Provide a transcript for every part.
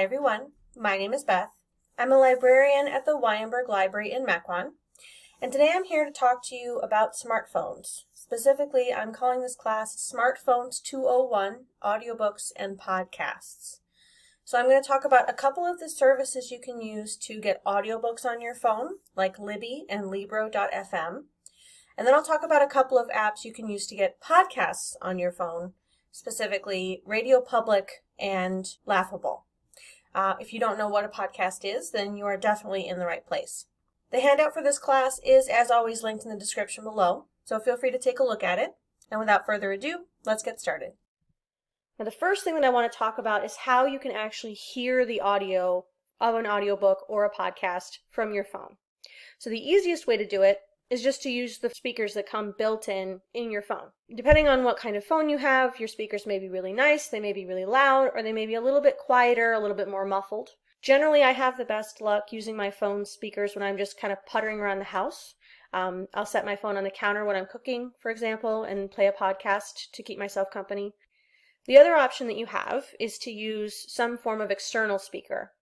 Hi everyone, my name is Beth. I'm a librarian at the Weinberg Library in Mequon, and today I'm here to talk to you about smartphones. Specifically, I'm calling this class Smartphones 201, Audiobooks and Podcasts. So I'm going to talk about a couple of the services you can use to get audiobooks on your phone, like Libby and libro.fm. And then I'll talk about a couple of apps you can use to get podcasts on your phone, specifically Radio Public and Laughable. If you don't know what a podcast is, then you are definitely in the right place. The handout for this class is, as always, linked in the description below, so feel free to take a look at it. And without further ado, let's get started. Now, the first thing that I want to talk about is how you can actually hear the audio of an audiobook or a podcast from your phone. So the easiest way to do it is just to use the speakers that come built in your phone. Depending on what kind of phone you have, your speakers may be really nice, they may be really loud, or they may be a little bit quieter, a little bit more muffled. Generally, I have the best luck using my phone speakers when I'm just kind of puttering around the house. I'll set my phone on the counter when I'm cooking, for example, and play a podcast to keep myself company. The other option that you have is to use some form of external speaker.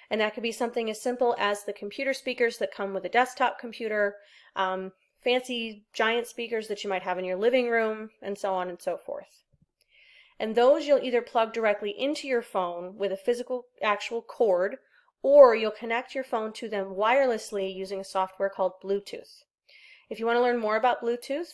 And that could be something as simple as the computer speakers that come with a desktop computer, fancy giant speakers that you might have in your living room, and so on and so forth. And those you'll either plug directly into your phone with a physical actual cord, or you'll connect your phone to them wirelessly using a software called Bluetooth. If you want to learn more about Bluetooth,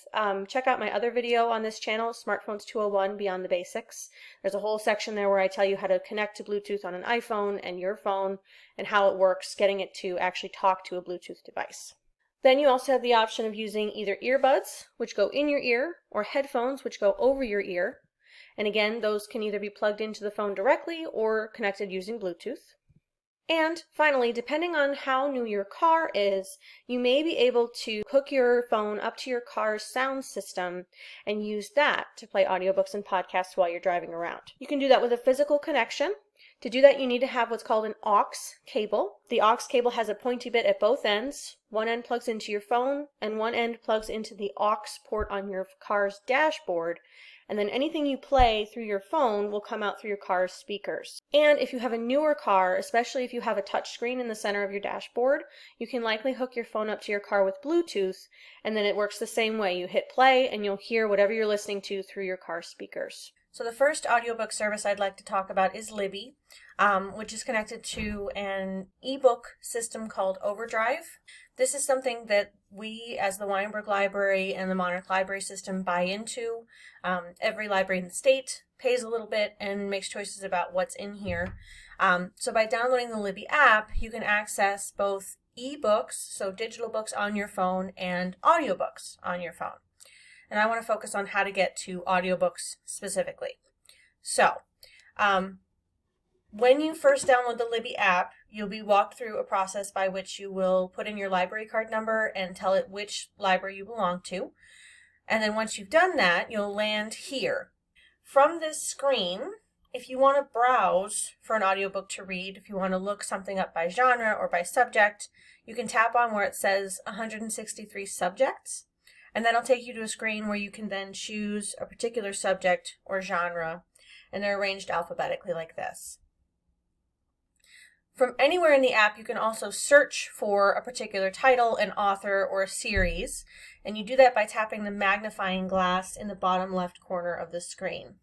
check out my other video on this channel, Smartphones 201 Beyond the Basics. There's a whole section there where I tell you how to connect to Bluetooth on an iPhone and your phone, and how it works, getting it to actually talk to a Bluetooth device. Then you also have the option of using either earbuds, which go in your ear, or headphones, which go over your ear. And again, those can either be plugged into the phone directly or connected using Bluetooth. And finally, depending on how new your car is, you may be able to hook your phone up to your car's sound system and use that to play audiobooks and podcasts while you're driving around. You can do that with a physical connection. To do that, you need to have what's called an aux cable. The aux cable has a pointy bit at both ends. One end plugs into your phone, and one end plugs into the aux port on your car's dashboard. And then anything you play through your phone will come out through your car's speakers. And if you have a newer car, especially if you have a touch screen in the center of your dashboard, you can likely hook your phone up to your car with Bluetooth, and then it works the same way. You hit play and you'll hear whatever you're listening to through your car speakers. So the first audiobook service I'd like to talk about is Libby, which is connected to an ebook system called Overdrive. This is something that we, as the Weinberg Library and the Monarch Library System, buy into. Every library in the state pays a little bit and makes choices about what's in here. So by downloading the Libby app, you can access both ebooks, so digital books on your phone, and audiobooks on your phone. And I want to focus on how to get to audiobooks specifically. So, when you first download the Libby app, you'll be walked through a process by which you will put in your library card number and tell it which library you belong to. And then once you've done that, you'll land here. From this screen, if you want to browse for an audiobook to read, if you want to look something up by genre or by subject, you can tap on where it says 163 subjects. And that'll take you to a screen where you can then choose a particular subject or genre, and they're arranged alphabetically like this. From anywhere in the app, you can also search for a particular title, an author, or a series, and you do that by tapping the magnifying glass in the bottom left corner of the screen.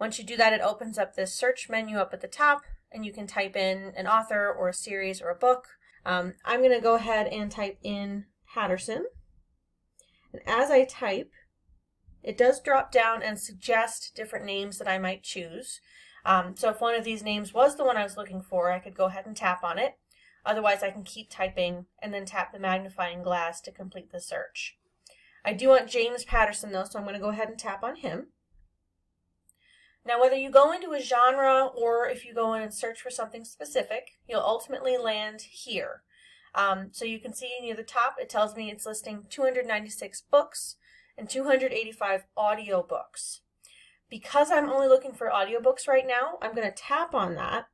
Once you do that, it opens up this search menu up at the top, and you can type in an author or a series or a book. I'm going to go ahead and type in Patterson. And as I type, it does drop down and suggest different names that I might choose. So if one of these names was the one I was looking for, I could go ahead and tap on it. Otherwise, I can keep typing and then tap the magnifying glass to complete the search. I do want James Patterson, though, so I'm going to go ahead and tap on him. Now, whether you go into a genre or if you go in and search for something specific, you'll ultimately land here. So you can see near the top, it tells me it's listing 296 books and 285 audiobooks. Because I'm only looking for audiobooks right now, I'm going to tap on that,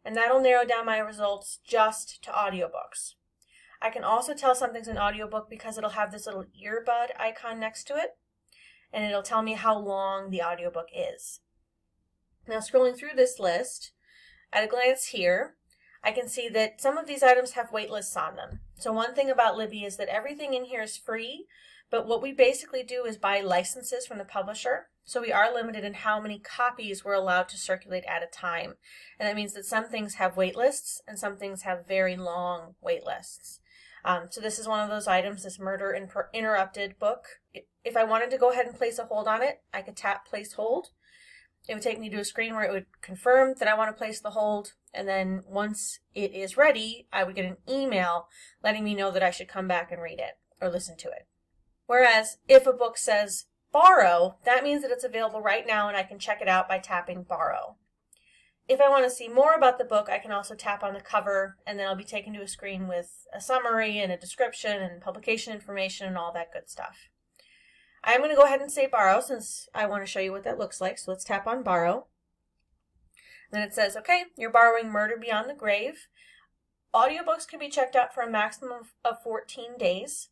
and that'll narrow down my results just to audiobooks. I can also tell something's an audiobook because it'll have this little earbud icon next to it, and it'll tell me how long the audiobook is. Now, scrolling through this list, At a glance here, I can see that some of these items have wait lists on them. So one thing about Libby is that everything in here is free, but what we basically do is buy licenses from the publisher. So we are limited in how many copies we're allowed to circulate at a time. And that means that some things have wait lists and some things have very long wait lists. So this is one of those items, this Murder Interrupted book. If I wanted to go ahead and place a hold on it, I could tap place hold. It would take me to a screen where it would confirm that I want to place the hold, and then once it is ready, I would get an email letting me know that I should come back and read it or listen to it. Whereas if a book says borrow, that means that it's available right now and I can check it out by tapping borrow. If I want to see more about the book, I can also tap on the cover, and then I'll be taken to a screen with a summary and a description and publication information and all that good stuff. I'm going to go ahead and say borrow since I want to show you what that looks like. So let's tap on borrow. Then it says, okay, you're borrowing Murder Beyond the Grave. Audiobooks can be checked out for a maximum of 14 days.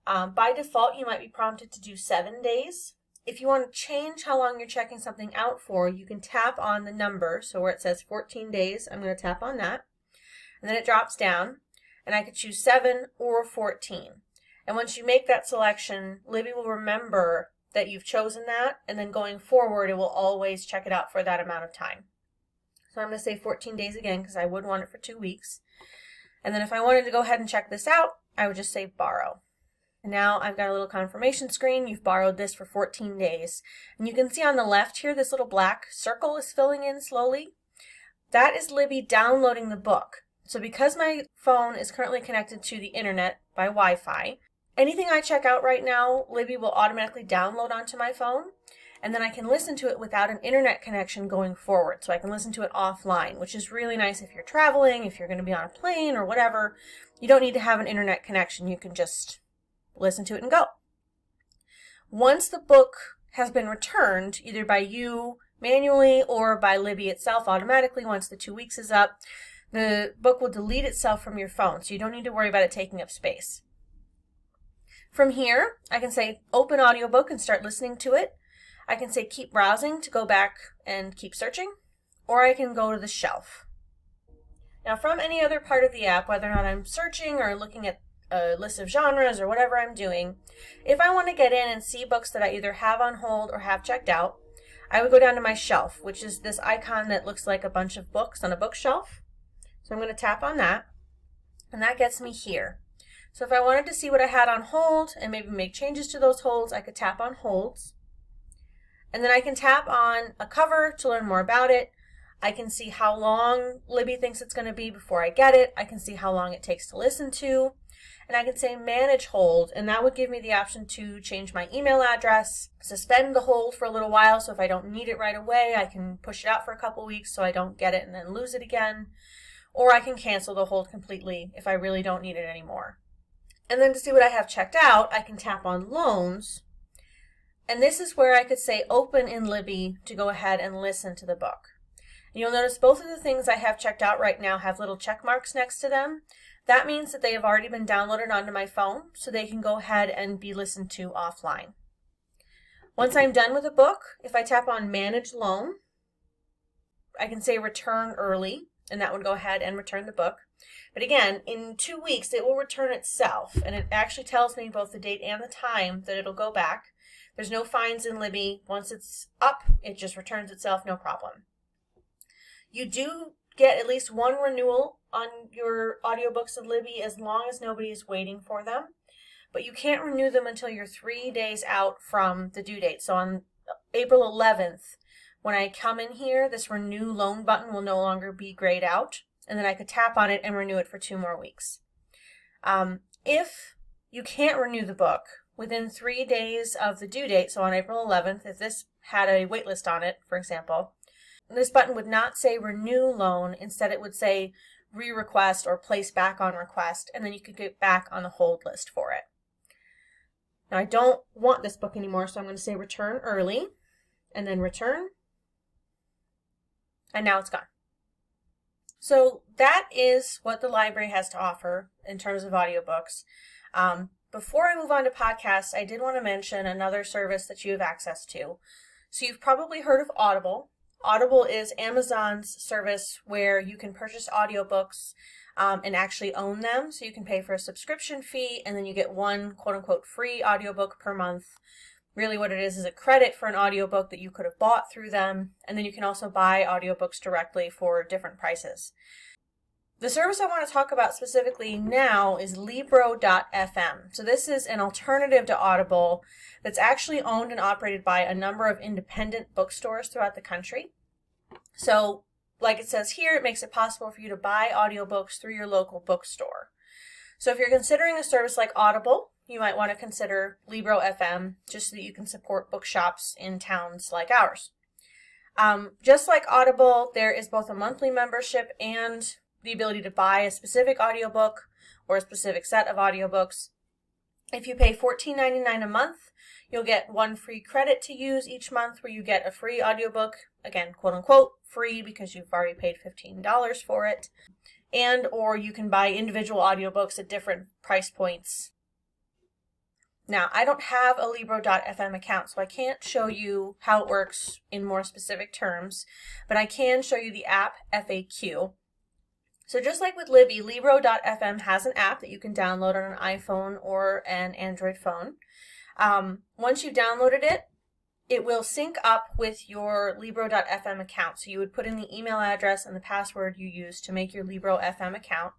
By default, you might be prompted to do 7 days. If you want to change how long you're checking something out for, you can tap on the number. So where it says 14 days, I'm going to tap on that. And then it drops down, and I could choose 7 or 14. And once you make that selection, Libby will remember that you've chosen that, and then going forward, it will always check it out for that amount of time. So I'm going to say 14 days again because I would want it for 2 weeks. And then if I wanted to go ahead and check this out, I would just say borrow. And now I've got a little confirmation screen. You've borrowed this for 14 days. And you can see on the left here, this little black circle is filling in slowly. That is Libby downloading the book. So because my phone is currently connected to the internet by Wi-Fi, anything I check out right now, Libby will automatically download onto my phone, and then I can listen to it without an internet connection going forward. So I can listen to it offline, which is really nice if you're traveling, if you're going to be on a plane or whatever. You don't need to have an internet connection. You can just listen to it and go. Once the book has been returned, either by you manually or by Libby itself automatically, once the 2 weeks is up, the book will delete itself from your phone, so you don't need to worry about it taking up space. From here, I can say open audiobook and start listening to it. I can say keep browsing to go back and keep searching, or I can go to the shelf. Now from any other part of the app, whether or not I'm searching or looking at a list of genres or whatever I'm doing, if I want to get in and see books that I either have on hold or have checked out, I would go down to my shelf, which is this icon that looks like a bunch of books on a bookshelf. So I'm going to tap on that, and that gets me here. So if I wanted to see what I had on hold and maybe make changes to those holds, I could tap on holds. And then I can tap on a cover to learn more about it. I can see how long Libby thinks it's going to be before I get it. I can see how long it takes to listen to. And I can say manage hold, and that would give me the option to change my email address, suspend the hold for a little while, so if I don't need it right away, I can push it out for a couple weeks so I don't get it and then lose it again. Or I can cancel the hold completely if I really don't need it anymore. And then to see what I have checked out, I can tap on loans. And this is where I could say open in Libby to go ahead and listen to the book. And you'll notice both of the things I have checked out right now have little check marks next to them. That means that they have already been downloaded onto my phone, so they can go ahead and be listened to offline. Once I'm done with a book, if I tap on Manage Loan, I can say Return Early, and that would go ahead and return the book. But again, in 2 weeks, it will return itself, and it actually tells me both the date and the time that it'll go back. There's no fines in Libby. Once it's up, it just returns itself, no problem. You do get at least one renewal on your audiobooks in Libby as long as nobody is waiting for them. But you can't renew them until you're 3 days out from the due date. So on April 11th, when I come in here, this renew loan button will no longer be grayed out. And then I could tap on it and renew it for 2 more weeks. If you can't renew the book within 3 days of the due date, so on April 11th, if this had a wait list on it, for example, this button would not say renew loan. Instead, it would say re-request or place back on request, and then you could get back on the hold list for it. Now, I don't want this book anymore, so I'm going to say return early, and then return, and now it's gone. So that is what the library has to offer in terms of audiobooks. Before I move on to podcasts, I did want to mention another service that you have access to. So you've probably heard of Audible. Audible is Amazon's service where you can purchase audiobooks and actually own them. So you can pay for a subscription fee and then you get one quote-unquote free audiobook per month. Really what it is a credit for an audiobook that you could have bought through them, and then you can also buy audiobooks directly for different prices. The service I want to talk about specifically now is libro.fm. So this is an alternative to Audible that's actually owned and operated by a number of independent bookstores throughout the country. So like it says here, it makes it possible for you to buy audiobooks through your local bookstore. So if you're considering a service like Audible, you might want to consider Libro.fm just so that you can support bookshops in towns like ours. Just like Audible, there is both a monthly membership and the ability to buy a specific audiobook or a specific set of audiobooks. If you pay $14.99 a month, you'll get one free credit to use each month where you get a free audiobook, again, quote unquote, free because you've already paid $15 for it. And or you can buy individual audiobooks at different price points. Now, I don't have a Libro.fm account, so I can't show you how it works in more specific terms, but I can show you the app FAQ. So just like with Libby, Libro.fm has an app that you can download on an iPhone or an Android phone. Once you've downloaded it, it will sync up with your Libro.fm account. So you would put in the email address and the password you use to make your Libro.fm account.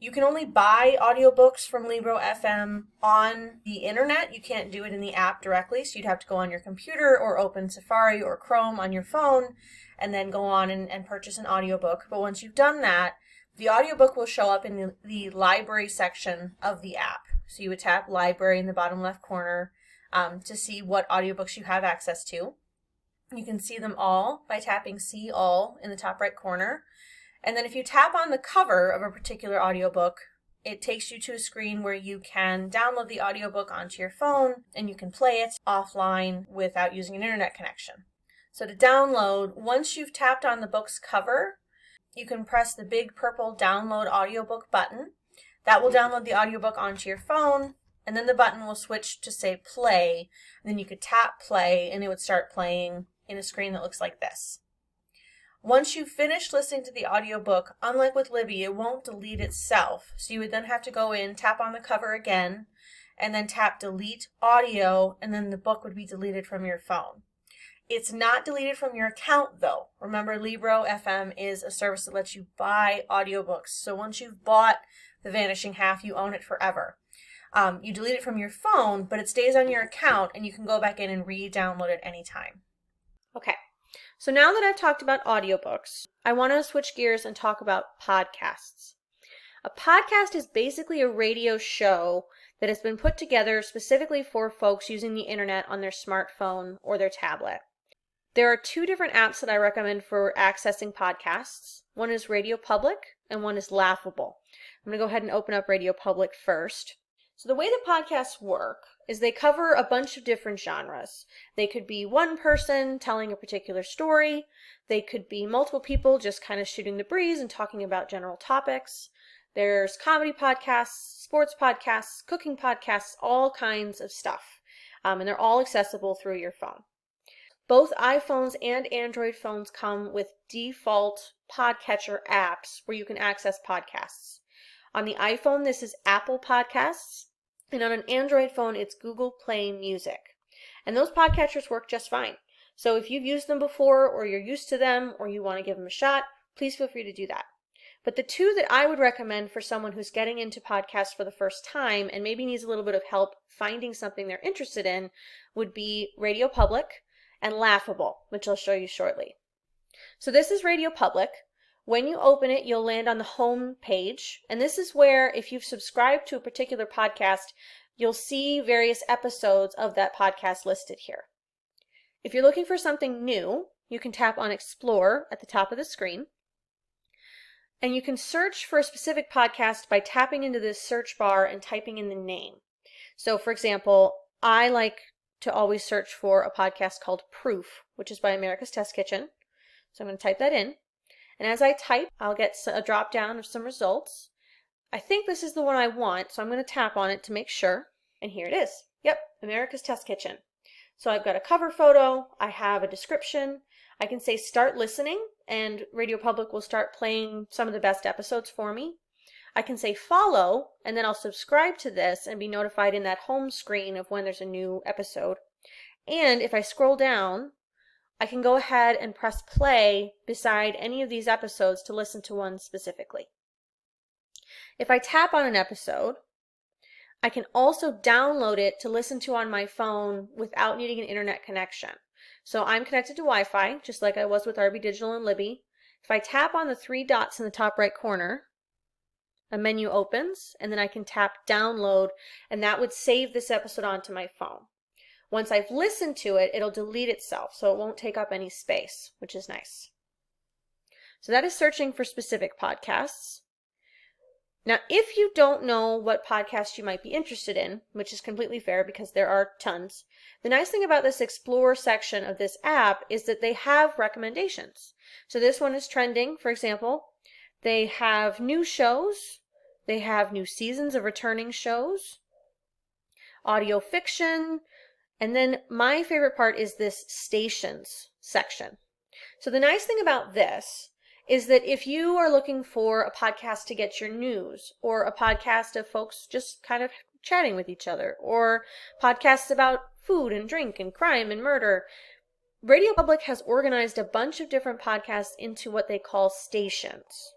You can only buy audiobooks from Libro.fm on the internet. You can't do it in the app directly, so you'd have to go on your computer or open Safari or Chrome on your phone and then go on and purchase an audiobook. But once you've done that, the audiobook will show up in the library section of the app. So you would tap library in the bottom left corner to see what audiobooks you have access to. You can see them all by tapping See All in the top right corner. And then if you tap on the cover of a particular audiobook, it takes you to a screen where you can download the audiobook onto your phone and you can play it offline without using an internet connection. So to download, once you've tapped on the book's cover, you can press the big purple download audiobook button. That will download the audiobook onto your phone, and then the button will switch to say play, and then you could tap play and it would start playing in a screen that looks like this. Once you've finished listening to the audiobook, unlike with Libby, it won't delete itself. So you would then have to go in, tap on the cover again, and then tap delete audio, and then the book would be deleted from your phone. It's not deleted from your account though. Remember, Libro.fm is a service that lets you buy audiobooks. So once you've bought The Vanishing Half, you own it forever. You delete it from your phone, but it stays on your account and you can go back in and re-download it anytime. Okay. So now that I've talked about audiobooks, I want to switch gears and talk about podcasts. A podcast is basically a radio show that has been put together specifically for folks using the internet on their smartphone or their tablet. There are two different apps that I recommend for accessing podcasts. One is Radio Public and one is Laughable. I'm going to go ahead and open up Radio Public first. So the way that podcasts work is they cover a bunch of different genres. They could be one person telling a particular story. They could be multiple people just kind of shooting the breeze and talking about general topics. There's comedy podcasts, sports podcasts, cooking podcasts, all kinds of stuff. And they're all accessible through your phone. Both iPhones and Android phones come with default podcatcher apps where you can access podcasts. On the iPhone, this is Apple Podcasts, and on an Android phone, it's Google Play Music. And those podcatchers work just fine. So if you've used them before, or you're used to them, or you want to give them a shot, please feel free to do that. But the two that I would recommend for someone who's getting into podcasts for the first time and maybe needs a little bit of help finding something they're interested in would be Radio Public and Laughable, which I'll show you shortly. So this is Radio Public. When you open it, you'll land on the home page, and this is where, if you've subscribed to a particular podcast, you'll see various episodes of that podcast listed here. If you're looking for something new, you can tap on Explore at the top of the screen, and you can search for a specific podcast by tapping into this search bar and typing in the name. So, for example, I like to always search for a podcast called Proof, which is by America's Test Kitchen. So I'm going to type that in. And as I type, I'll get a drop down of some results. I think this is the one I want, so I'm going to tap on it to make sure. And here it is. Yep, America's Test Kitchen. So I've got a cover photo, I have a description, I can say start listening, and Radio Public will start playing some of the best episodes for me. I can say follow, and then I'll subscribe to this and be notified in that home screen of when there's a new episode. And if I scroll down, I can go ahead and press play beside any of these episodes to listen to one specifically. If I tap on an episode, I can also download it to listen to on my phone without needing an internet connection. So I'm connected to Wi-Fi, just like I was with RB Digital and Libby. If I tap on the 3 dots in the top right corner, a menu opens, and then I can tap download, and that would save this episode onto my phone. Once I've listened to it, it'll delete itself, so it won't take up any space, which is nice. So that is searching for specific podcasts. Now, if you don't know what podcast you might be interested in, which is completely fair because there are tons, the nice thing about this Explore section of this app is that they have recommendations. So this one is trending, for example. They have new shows, they have new seasons of returning shows, audio fiction, and then my favorite part is this stations section. So the nice thing about this is that if you are looking for a podcast to get your news, or a podcast of folks just kind of chatting with each other, or podcasts about food and drink and crime and murder, Radio Public has organized a bunch of different podcasts into what they call stations.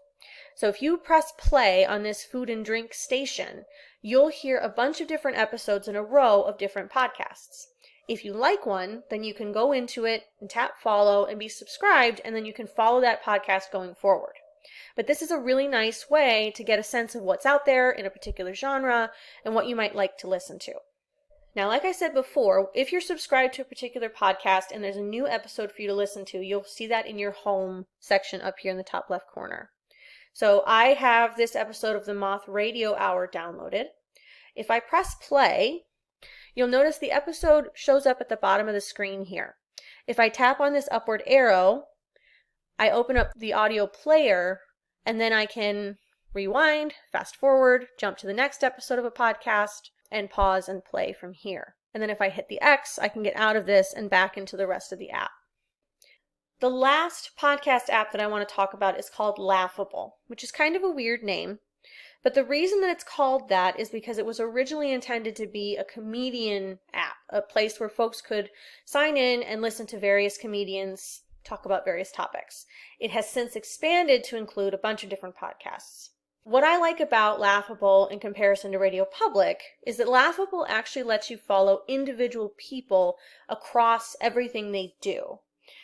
So if you press play on this food and drink station, you'll hear a bunch of different episodes in a row of different podcasts. If you like one, then you can go into it and tap follow and be subscribed, and then you can follow that podcast going forward. But this is a really nice way to get a sense of what's out there in a particular genre and what you might like to listen to. Now, like I said before, if you're subscribed to a particular podcast and there's a new episode for you to listen to, you'll see that in your home section up here in the top left corner. So I have this episode of the Moth Radio Hour downloaded. If I press play, you'll notice the episode shows up at the bottom of the screen here. If I tap on this upward arrow, I open up the audio player, and then I can rewind, fast forward, jump to the next episode of a podcast, and pause and play from here. And then if I hit the X, I can get out of this and back into the rest of the app. The last podcast app that I want to talk about is called Laughable, which is kind of a weird name. But the reason that it's called that is because it was originally intended to be a comedian app, a place where folks could sign in and listen to various comedians talk about various topics. It has since expanded to include a bunch of different podcasts. What I like about Laughable in comparison to Radio Public is that Laughable actually lets you follow individual people across everything they do.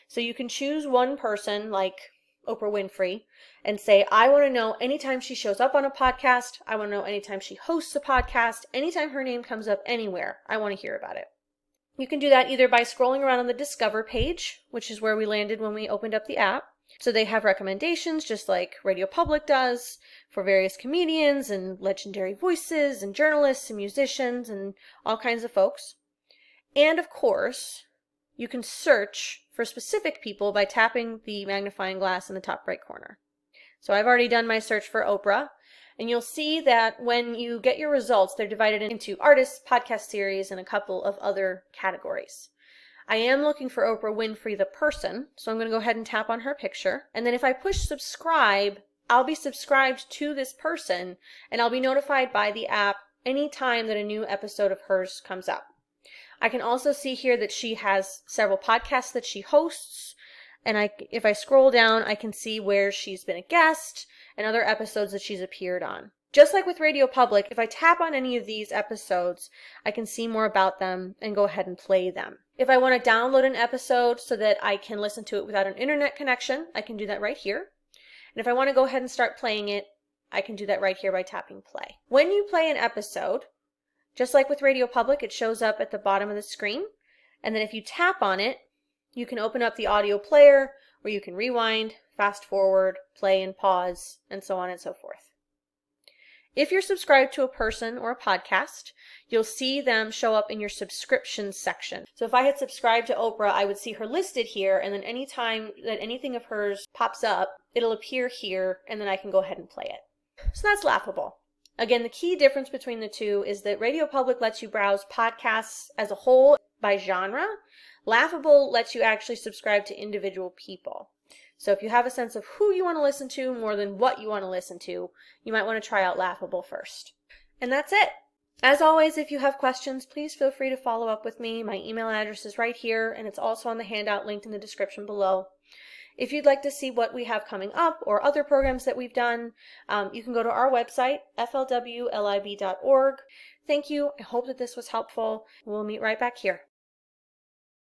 So you can choose one person, like Oprah Winfrey, and say, I want to know anytime she shows up on a podcast, I want to know anytime she hosts a podcast, anytime her name comes up anywhere, I want to hear about it. You can do that either by scrolling around on the Discover page, which is where we landed when we opened up the app. So they have recommendations, just like Radio Public does, for various comedians and legendary voices and journalists and musicians and all kinds of folks. And of course, you can search for specific people by tapping the magnifying glass in the top right corner. So I've already done my search for Oprah, and you'll see that when you get your results, they're divided into artists, podcast series, and a couple of other categories. I am looking for Oprah Winfrey the person, so I'm going to go ahead and tap on her picture. And then if I push subscribe, I'll be subscribed to this person, and I'll be notified by the app anytime that a new episode of hers comes up. I can also see here that she has several podcasts that she hosts, and if I scroll down, I can see where she's been a guest and other episodes that she's appeared on. Just like with Radio Public, if I tap on any of these episodes, I can see more about them and go ahead and play them. If I want to download an episode so that I can listen to it without an internet connection, I can do that right here. And if I want to go ahead and start playing it, I can do that right here by tapping play. When you play an episode, just like with Radio Public, it shows up at the bottom of the screen. And then if you tap on it, you can open up the audio player where you can rewind, fast forward, play and pause, and so on and so forth. If you're subscribed to a person or a podcast, you'll see them show up in your subscriptions section. So if I had subscribed to Oprah, I would see her listed here, and then anytime that anything of hers pops up, it'll appear here, and then I can go ahead and play it. So that's Laughable. Again, the key difference between the two is that Radio Public lets you browse podcasts as a whole, by genre. Laughable lets you actually subscribe to individual people. So if you have a sense of who you want to listen to more than what you want to listen to, you might want to try out Laughable first. And that's it. As always, if you have questions, please feel free to follow up with me. My email address is right here, and it's also on the handout linked in the description below. If you'd like to see what we have coming up or other programs that we've done, you can go to our website, flwlib.org. Thank you. I hope that this was helpful. We'll meet right back here.